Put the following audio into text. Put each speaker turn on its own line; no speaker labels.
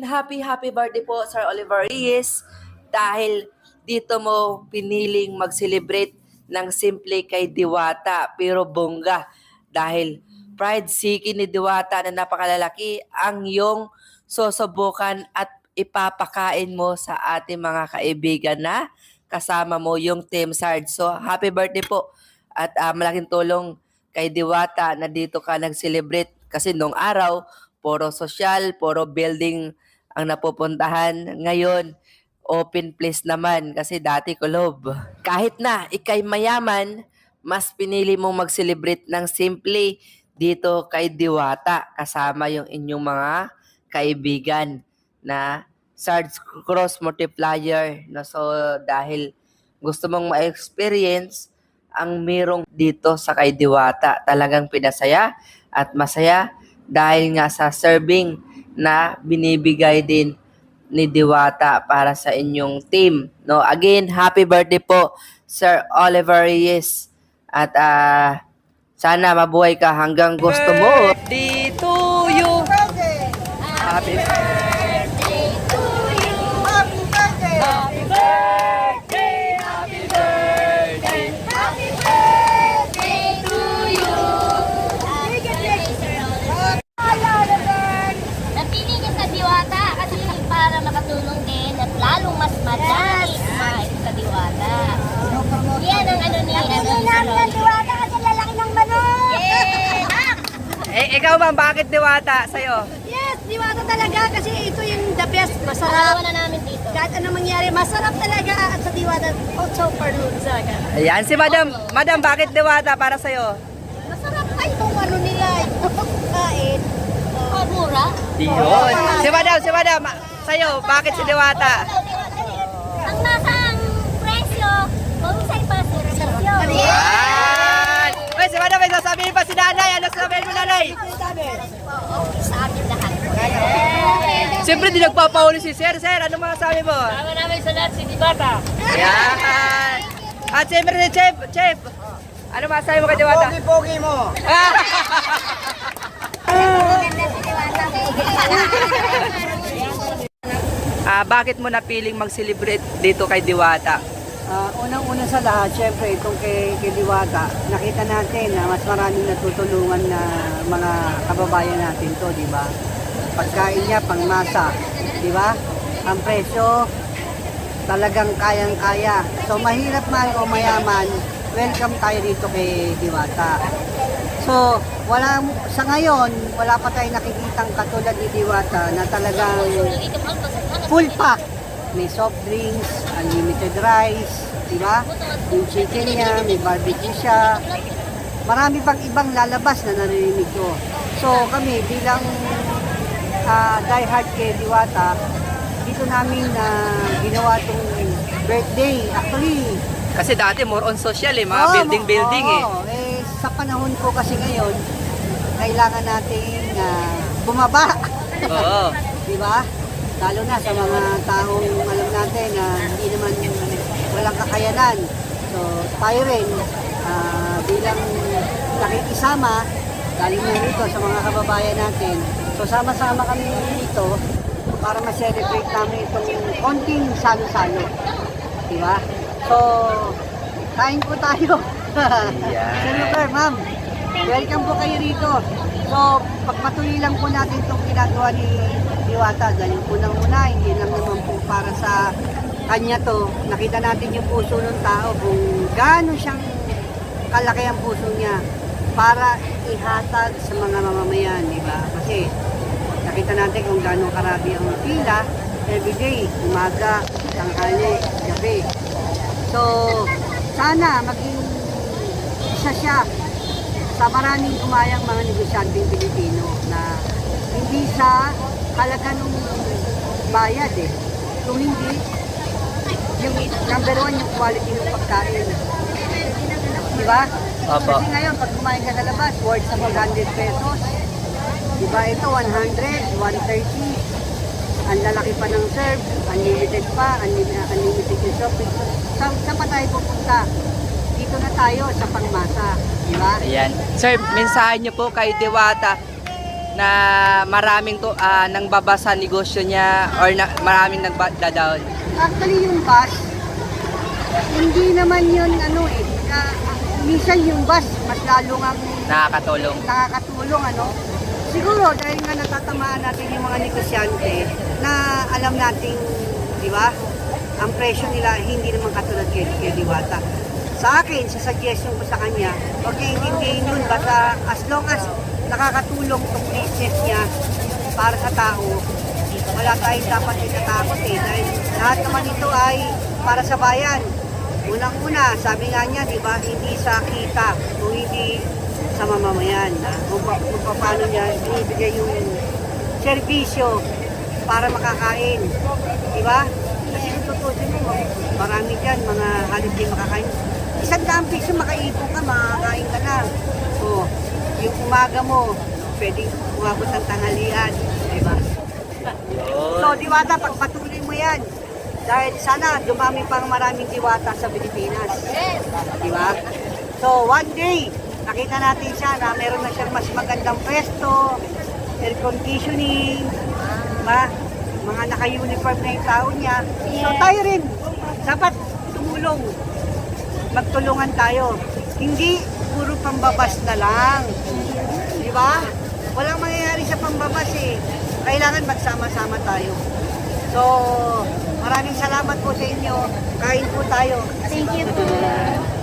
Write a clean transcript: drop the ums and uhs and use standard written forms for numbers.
again, happy birthday po, Sir Oliver Reyes. Dahil dito mo piniling mag-celebrate ng simple kay Diwata, pero bongga. Dahil pride seeking ni Diwata na napakalalaki ang iyong susubukan at ipapakain mo sa ating mga kaibigan na kasama mo yung Team Sarge. So, happy birthday po. At malaking tulong kay Diwata na dito ka nag-celebrate kasi nung araw, puro social, puro building ang napupuntahan. Ngayon, open place naman kasi dati kulob. Kahit na ikay mayaman, mas pinili mong mag-celebrate ng simple dito kay Diwata kasama yung inyong mga kaibigan na Sarge Cross Multiplier. No? So dahil gusto mong ma-experience ang merong dito sa kay Diwata. Talagang pinasaya at masaya dahil nga sa serving na binibigay din ni Diwata para sa inyong team. No, again, happy birthday po Sir Oliver Reyes. At sana mabuhay ka hanggang gusto mo. Birthday to you. Happy birthday to you. Happy birthday. Happy birthday. Happy birthday. Happy birthday to you.
Napili niya sa Diwata kasi para makatulong din at lalong mas madami kumain sa Diwata. Yan ang ano niya.
Napili namin ang Diwata kasi lalaki ng manok.
Ikaw ma'am, bakit Diwata sa'yo?
Yes, Diwata talaga kasi ito yung the best. Masarap.
Masarap na namin dito.
Kahit anong mangyari, masarap talaga at sa Diwata. Also for talaga.
Ayan, si Madam. Madam, bakit Diwata para sa'yo?
Masarap ay kung ano nila kain.
Oh, mura.
Yun. Si Madam, sa'yo, bakit si Diwata?
Ang masang presyo, kung sa'yo pa sa presyo.
Yan! Uy, si Madam, may sasabihin pa si Nanay. Ano sasabihin mo, Nanay?
Sa amin lahat.
Siyempre, di nagpapauli si Sir. Sir, ano masasabi mo?
Tama namin sa lahat si Diwata.
Yan! At siyempre si Chef. Ano masasabi mo kay Diwata?
Pogi-pogi mo.
Bakit mo napiling mag-celebrate dito kay Diwata?
Unang-una sa lahat, syempre itong kay Diwata, nakita natin na mas maraming natutulungan na mga kababayan natin to, di ba? Pagkain niya, pangmasa, di ba? Ang presyo, talagang kayang-kaya. So mahirap man o mayaman, welcome tayo dito kay Diwata. So, sa ngayon, wala pa tayong nakikitang katulad ni Diwata na talagang full pack. May soft drinks, unlimited rice, di ba? Yung chicken niya, may barbecue siya. Marami pang ibang lalabas na narinig ko. So kami bilang diehard kay Diwata, dito namin ginawa itong birthday. Actually,
Kasi dati more on social mga building
sa panahon ko kasi ngayon, kailangan nating bumaba.
Oo.
Di ba? Lalo na sa mga taong alam natin na hindi naman walang kakayanan. So, tayo rin bilang nakikisama, galing na rito sa mga kababayan natin. So, sama-sama kami dito para ma-celebrate namin itong konting salo-salo. Diba? So, kain po tayo. Siyempre, ma'am, welcome po kayo rito. So, pagpatuloy lang po natin itong ginagawa ni Diwata. Dahil unang-una, hindi lang naman po para sa kanya to. Nakita natin yung puso ng tao kung gaano siyang kalaki ang puso niya para ihatag sa mga mamamayan, di ba? Kasi nakita natin kung gaano karami ang pila everyday, umaga, tanghali, gabi. So, sana maging isa siya sa maraming kumayang mga negosyanteng Pilipino na hindi sa halaga ng bayad Kung hindi, yung number one yung quality ng pagkain. Diba?
Opo.
Kasi ngayon, pag kumain ka sa labas, worth sa 100 pesos. Diba? Ito, 100, 130. Ang lalaki pa ng serve, unlimited pa, unlimited yung shopping. Saan pa tayo pupunta? Dito na tayo sa pangmasa. Diba?
Ayan. Sir, mensahe niyo po kay Diwata na maraming nang babasa negosyo niya or maraming nagda-down?
Actually, yung bus, hindi naman yun minsan yung bus, mas lalo nga
Nakakatulong.
nakakatulong, Siguro, dahil nga natatamaan natin yung mga negosyante na alam nating, di ba, ang presyo nila hindi naman katulad kay Diwata. Sa akin, sa suggestion ko sa kanya, okay, intindihin yun, basta as long as nakakatulong itong business niya para sa tao, wala tayong dapat itatakot dahil lahat naman ito ay para sa bayan. Unang-una, sabi nga niya, di ba, hindi sa kita, kung hindi sa mamamayan. Kung paano niya ibigay yung serbisyo para makakain. Di ba? Kasi kung tutusin mo, marami dyan, mga halos din makakain. 100 piso makaipon ka, makakain ka na. O, yung umaga mo, pwedeng umabot ng tanghalian. Di ba? So, Diwata, pagpatuloy mo yan. Dahil sana dumami pang maraming Diwata sa Pilipinas. Di ba? So, one day, nakita natin siya na meron na siyang mas magandang pwesto, air conditioning, ba? Mga naka-uniform na yung tao niya. So, tayo rin, dapat tumulong. Magtulungan tayo. Hindi puro pambabas na lang. Di ba? Walang mangyayari sa pambabas Kailangan magsama-sama tayo. So, maraming salamat po sa inyo. Kain po tayo.
Thank you po.